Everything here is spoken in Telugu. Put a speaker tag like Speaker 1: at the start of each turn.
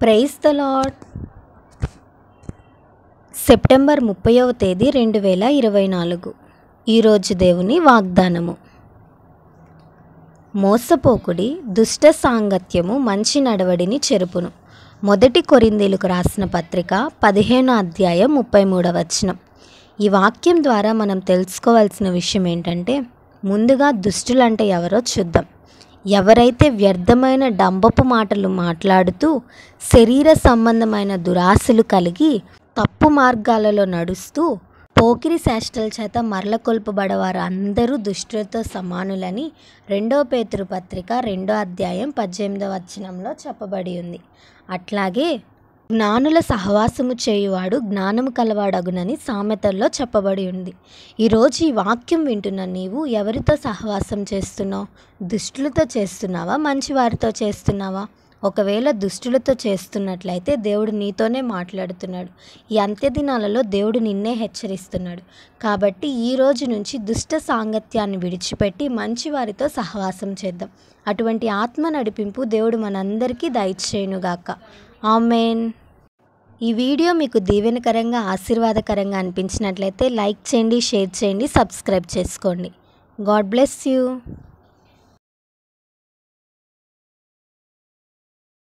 Speaker 1: Praise the lord. సెప్టెంబర్ 30వ తేదీ 2024. ఈరోజు దేవుని వాగ్దానము. మోసపోకుడి, దుష్ట సాంగత్యము మంచి నడవడిని చెరుపును. 1 కొరింథీయులకు రాసిన పత్రిక 15వ అధ్యాయం 33వ వచనం. ఈ వాక్యం ద్వారా మనం తెలుసుకోవాల్సిన విషయం ఏంటంటే, ముందుగా దుష్టులంటే ఎవరో చూద్దాం. ఎవరైతే వ్యర్థమైన డంబపు మాటలు మాట్లాడుతూ శరీర సంబంధమైన దురాశలు కలిగి తప్పు మార్గాలలో నడుస్తూ పోకిరి చేష్టల చేత మరలకొల్పబడవారు అందరూ దుష్టులతో సమానులని 2 పేతురు పత్రిక 2వ అధ్యాయం 18వ వచనంలో చెప్పబడి ఉంది. అట్లాగే జ్ఞానుల సహవాసము చేయువాడు జ్ఞానము కలవాడగునని సామెతల్లో చెప్పబడి ఉంది. ఈరోజు ఈ వాక్యం వింటున్న నీవు ఎవరితో సహవాసం చేస్తున్నావు? దుష్టులతో చేస్తున్నావా, మంచివారితో చేస్తున్నావా? ఒకవేళ దుష్టులతో చేస్తున్నట్లయితే దేవుడు నీతోనే మాట్లాడుతున్నాడు. ఈ అంత్య దినాలలో దేవుడు నిన్నే హెచ్చరిస్తున్నాడు. కాబట్టి ఈ రోజు నుంచి దుష్ట సాంగత్యాన్ని విడిచిపెట్టి మంచివారితో సహవాసం చేద్దాం. అటువంటి ఆత్మ నడిపింపు దేవుడు మనందరికీ దయచేయునుగాక. ఆమేన్. ఈ వీడియో మీకు దీవెనకరంగా ఆశీర్వాదకరంగా అనిపించినట్లయితే లైక్ చేయండి, షేర్ చేయండి, సబ్స్క్రైబ్ చేసుకోండి. God bless you.